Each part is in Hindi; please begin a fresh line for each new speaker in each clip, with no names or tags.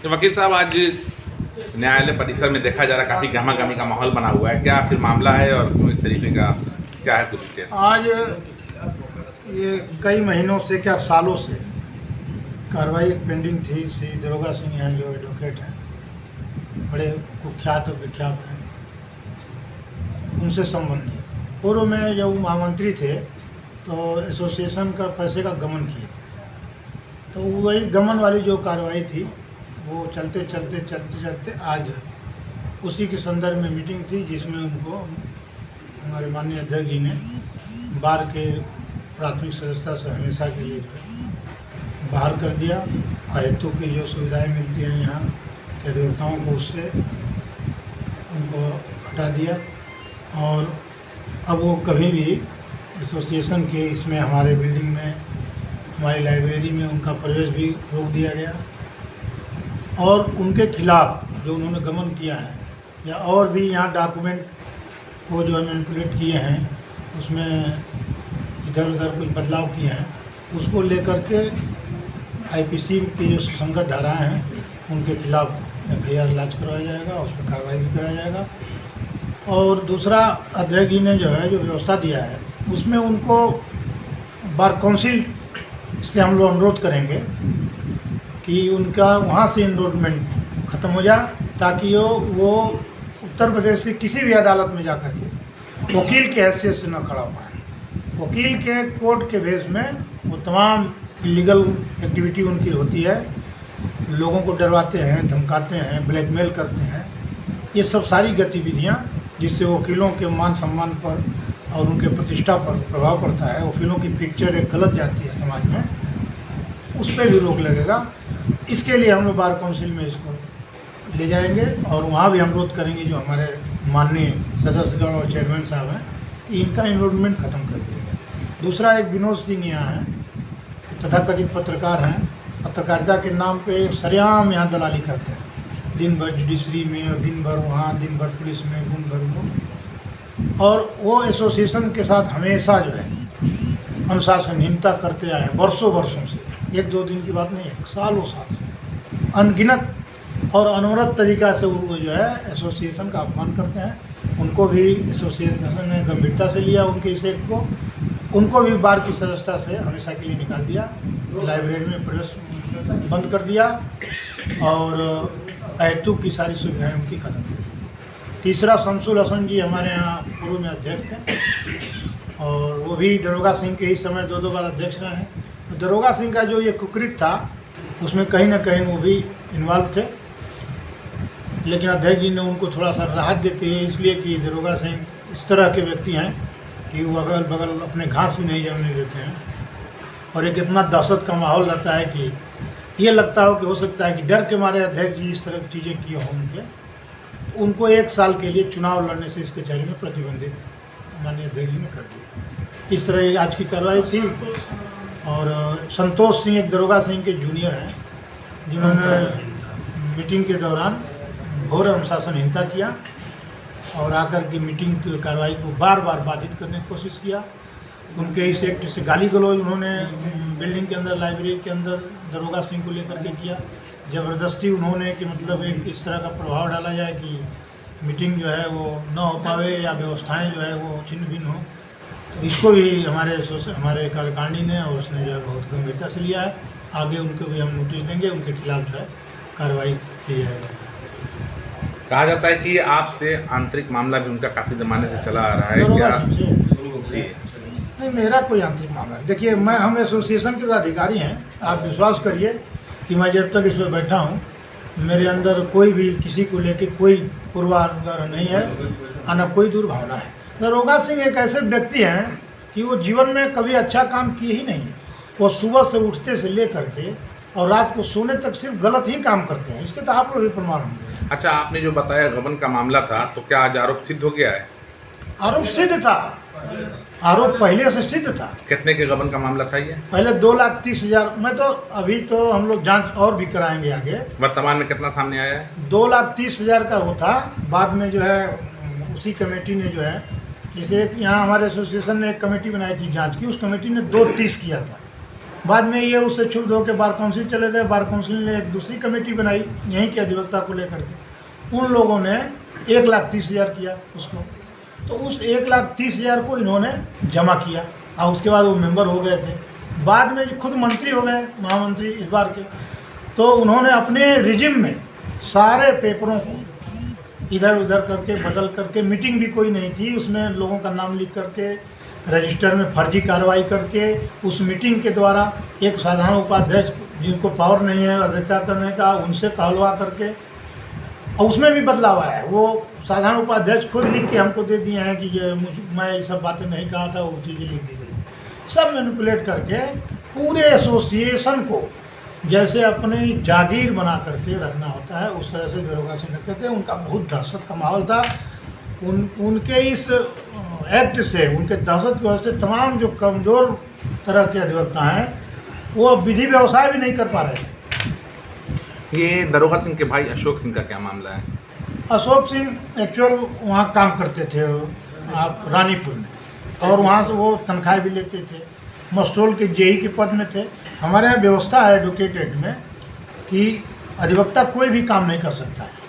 तो वकील साहब, आज न्यायालय परिसर में देखा जा रहा है काफ़ी गहमा-गहमी का माहौल बना हुआ है, क्या आखिर मामला है और क्यों इस तरीके का क्या है कुछ?
आज ये कई महीनों से क्या सालों से कार्रवाई पेंडिंग थी। श्री दरोगा सिंह हैं जो एडवोकेट हैं, बड़े कुख्यात और विख्यात हैं, उनसे संबंधित पूर्व में जब महामंत्री थे तो एसोसिएशन का पैसे का गमन किए थे। तो वही गमन वाली जो कार्रवाई थी वो चलते चलते आज उसी के संदर्भ में मीटिंग थी, जिसमें उनको हमारे माननीय अध्यक्ष जी ने बार के प्राथमिक सदस्यता से हमेशा के लिए बाहर कर दिया। हेतु की जो सुविधाएं मिलती हैं यहाँ के अधिवक्ताओं को, उससे उनको हटा दिया। और अब वो कभी भी एसोसिएशन के इसमें हमारे बिल्डिंग में, हमारी लाइब्रेरी में उनका प्रवेश भी रोक दिया गया। और उनके खिलाफ जो उन्होंने गमन किया है या और भी यहाँ डॉक्यूमेंट को जो है मैनिपुलेट किए हैं, उसमें इधर उधर कुछ बदलाव किए हैं, उसको लेकर के आईपीसी की जो सुसंगत धाराएं हैं उनके खिलाफ एफआईआर लॉन्च करवाया जाएगा, उस पर कार्रवाई भी कराया जाएगा। और दूसरा, अध्यक्ष जी ने जो है जो व्यवस्था दिया है उसमें उनको बार काउंसिल से हम लोग अनुरोध करेंगे कि उनका वहाँ से इनरोलमेंट ख़त्म हो जाए, ताकि वो उत्तर प्रदेश की किसी भी अदालत में जाकर के वकील के हैसियत से न खड़ा हो पाए। वकील के कोर्ट के बेस में वो तमाम इलीगल एक्टिविटी उनकी होती है, लोगों को डरवाते हैं, धमकाते हैं, ब्लैकमेल करते हैं। ये सब सारी गतिविधियाँ जिससे वकीलों के मान सम्मान पर और उनके प्रतिष्ठा पर प्रभाव पड़ता है, वकीलों की पिक्चर एक गलत जाती है समाज में, उस पर भी रोक लगेगा। इसके लिए हम लोग बार काउंसिल में इसको ले जाएंगे और वहाँ भी अनुरोध करेंगे जो हमारे माननीय सदस्यगण और चेयरमैन साहब हैं कि इनका इन्वॉल्वमेंट ख़त्म कर दिया जाए। दूसरा, एक विनोद सिंह यहाँ हैं, तथाकथित पत्रकार हैं, पत्रकारिता के नाम पे सरेआम यहाँ दलाली करते हैं, दिन भर जुडिशरी में और दिन भर वहाँ, दिन भर पुलिस में, दिन भर वो। और वो एसोसिएशन के साथ हमेशा जो है अनुशासनहीनता करते आए हैं वर्षों से। एक दो दिन की बात नहीं है, सालों साल अनगिनत और अनवरत तरीक़ा से वो जो है एसोसिएशन का अपमान करते हैं। उनको भी एसोसिएशन ने गंभीरता से लिया, उनके इस एक्ट को, उनको भी बार की सदस्यता से हमेशा के लिए निकाल दिया, लाइब्रेरी में प्रवेश बंद कर दिया और अहेतु की सारी सुविधाएं उनकी खत्म कर दी। तीसरा, शमसुल हसन जी हमारे यहाँ पूर्व में अध्यक्ष थे और वो भी दरोगा सिंह के ही समय दो बार अध्यक्ष रहे हैं। तो दरोगा सिंह का जो ये कुकृत था उसमें कहीं ना कहीं वो भी इन्वॉल्व थे, लेकिन अध्यक्ष जी ने उनको थोड़ा सा राहत देते हुए, इसलिए कि दरोगा सिंह इस तरह के व्यक्ति हैं कि वो अगल बगल अपने घास भी नहीं जमने देते हैं और एक इतना दहशत का माहौल रहता है कि ये लगता हो कि हो सकता है कि डर के मारे अध्यक्ष जी इस तरह की चीज़ें किए हों। उनको 1 साल के लिए चुनाव लड़ने से इस कचहरी में प्रतिबंधित माननीय अध्यक्ष जी ने कर दिया। इस तरह आज की कार्रवाई थी। और संतोष सिंह एक दरोगा सिंह के जूनियर हैं, जिन्होंने मीटिंग के दौरान घोर अनुशासनहीनता किया और आकर के मीटिंग की कार्रवाई को बार बाधित करने की कोशिश किया। उनके इस एक्ट से गाली गलौज उन्होंने बिल्डिंग के अंदर, लाइब्रेरी के अंदर दरोगा सिंह को लेकर के किया। ज़बरदस्ती उन्होंने कि मतलब एक इस तरह का प्रभाव डाला जाए कि मीटिंग जो है वो न हो पावे या व्यवस्थाएं जो है वो छिन्न भिन्न हो। तो इसको भी हमारे कार्यकारिणी ने और उसने जो है बहुत गंभीरता से लिया है। आगे उनको भी हम नोटिस देंगे, उनके खिलाफ जो है कार्रवाई की जाएगी।
कहा जाता है कि आपसे आंतरिक मामला भी उनका काफ़ी ज़माने से चला आ रहा है, क्या? जी
नहीं, मेरा कोई आंतरिक मामला नहीं। देखिए, हम एसोसिएशन के अधिकारी हैं। आप विश्वास करिए कि मैं जब तक इसमें बैठा हूँ, मेरे अंदर कोई भी किसी को लेके कोई पूर्वाग्रह नहीं है और न कोई दुर्भावना है। दरोगा सिंह एक ऐसे व्यक्ति हैं कि वो जीवन में कभी अच्छा काम किए ही नहीं। वो सुबह से उठते से ले करके और रात को सोने तक सिर्फ गलत ही काम करते हैं। इसके तो आप लोग भी प्रमाण होंगे।
अच्छा, आपने जो बताया गबन का मामला था, तो क्या आज आरोप सिद्ध हो गया है?
आरोप सिद्ध था, आरोप पहले से सिद्ध था।
कितने के गबन का मामला था ये?
पहले 2,30,000 में, तो अभी तो हम लोग जांच और भी कराएंगे आगे।
वर्तमान में कितना सामने आया है?
2,30,000 का वो था। बाद में जो है उसी कमेटी ने जो है, जैसे एक यहाँ हमारे एसोसिएशन ने एक कमेटी बनाई थी जांच की, उस कमेटी ने 2,30 किया था। बाद में ये उससे क्षुब्ध होकर बार काउंसिल चले गए। बार काउंसिल ने एक दूसरी कमेटी बनाई यहीं के अधिवक्ता को लेकर के। उन लोगों ने 1,30,000 किया उसको, तो उस 1,30,000 को इन्होंने जमा किया और उसके बाद वो मेंबर हो गए थे। बाद में खुद मंत्री हो गए, महामंत्री इस बार के। तो उन्होंने अपने रिजिम में सारे पेपरों को इधर उधर करके बदल करके, मीटिंग भी कोई नहीं थी उसमें, लोगों का नाम लिख करके रजिस्टर में फर्जी कार्रवाई करके उस मीटिंग के द्वारा एक साधारण उपाध्यक्ष जिनको पावर नहीं है अध्यक्षता करने का, उनसे कहलवा करके, और उसमें भी बदलाव आया है। वो साधारण उपाध्यक्ष खुद लिख के हमको दे दिए हैं कि ये मैं ये सब बातें नहीं कहा था, वो चीज़ें लिख दी गई। सब मैनिपुलेट करके पूरे एसोसिएशन को जैसे अपने जागीर बना करके रखना होता है उस तरह से दरोगा सिंह रखते थे। उनका बहुत दहशत का माहौल था। उनके इस एक्ट से, उनके दहशत की वजह से तमाम जो कमज़ोर तरह के अधिवक्ता हैं वो विधि व्यवसाय भी नहीं कर पा रहे थे।
ये दरोगा सिंह के भाई अशोक सिंह का क्या मामला है?
अशोक सिंह एक्चुअल वहाँ काम करते थे आप रानीपुर में, और वहाँ से वो तनख्वाह भी लेते थे। मस्टोल के जेई के पद में थे। हमारे यहाँ व्यवस्था है एडवोकेट एक्ट में कि अधिवक्ता कोई भी काम नहीं कर सकता है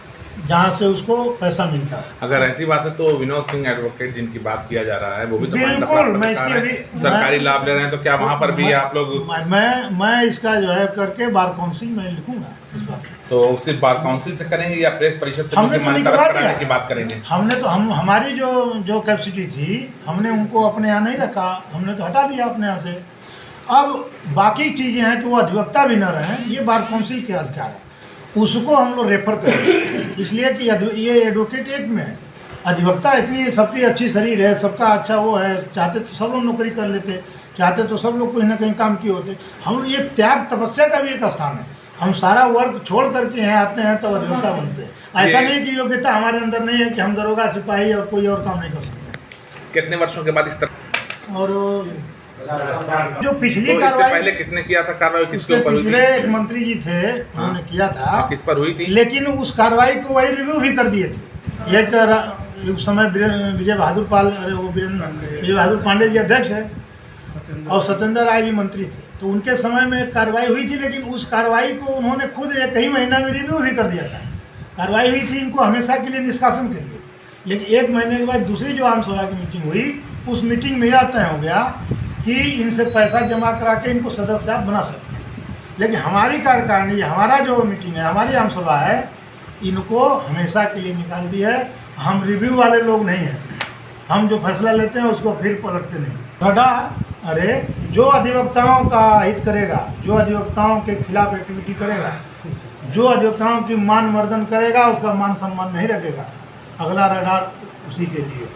जहाँ से उसको पैसा मिलता है।
अगर ऐसी बात है तो विनोद सिंह एडवोकेट जिनकी बात किया जा रहा है वो भी तो
बिल्कुल, मैं इसके अभी
सरकारी लाभ ले रहे हैं, तो क्या वहाँ पर भी आप लोग?
मैं इसका जो है करके बार काउंसिल में लिखूंगा इस बात।
तो सिर्फ बार काउंसिल से करेंगे या प्रेस परिषद से
हमने तो निकलवा दिया
की बात करेंगे?
हमने तो हमारी जो कैपेसिटी थी हमने उनको अपने यहाँ नहीं रखा, हमने तो हटा दिया अपने यहाँ से। अब बाकी चीज़ें हैं कि वो अधिवक्ता भी न रहें, ये बार काउंसिल के अधिकार है, उसको हम लोग रेफर करें। इसलिए कि ये एडवोकेट एक्ट में है। अधिवक्ता इतनी सबकी अच्छी शरीर है, सबका अच्छा वो है, चाहते तो सब लोग नौकरी कर लेते, चाहते तो सब लोग कहीं ना कहीं काम किए होते। हम ये त्याग तपस्या का भी एक स्थान है। हम सारा वर्क छोड़ करके यहाँ आते हैं तब अधिवक्ता बनते हैं। ऐसा नहीं कि योग्यता हमारे अंदर नहीं है कि हम दरोगा सिपाही और कोई और काम नहीं कर सकते।
कितने वर्षों के बाद इस तरह?
और जो पिछली
तो
कार्रवाई
पहले किसने किया था कार्रवाई, किसके ऊपर हुई थी?
पिछले एक मंत्री जी थे, उन्होंने किया था।
किस पर हुई थी?
लेकिन उस कार्रवाई को वही रिव्यू भी कर दिए थे। एक उस समय विजय बहादुर पांडे जी अध्यक्ष है और सत्येंद्र राय जी मंत्री थे, तो उनके समय में एक कार्रवाई हुई थी। लेकिन उस कार्रवाई को उन्होंने खुद एक ही महीना में रिव्यू भी कर दिया था। कार्रवाई हुई थी इनको हमेशा के लिए निष्कासन के लिए, लेकिन एक महीने के बाद दूसरी जो आम सभा की मीटिंग हुई, उस मीटिंग में यह तय हो गया कि इनसे पैसा जमा करा के इनको सदस्य आप बना सकते हैं। लेकिन हमारी कार्यकारिणी, हमारा जो मीटिंग है, हमारी आम सभा है, इनको हमेशा के लिए निकाल दी है। हम रिव्यू वाले लोग नहीं हैं। हम जो फैसला लेते हैं उसको फिर पलटते नहीं। रडार, अरे जो अधिवक्ताओं का हित करेगा, जो अधिवक्ताओं के खिलाफ एक्टिविटी करेगा, जो अधिवक्ताओं की मान मर्दन करेगा, उसका मान सम्मान नहीं रखेगा। अगला रडार उसी के लिए।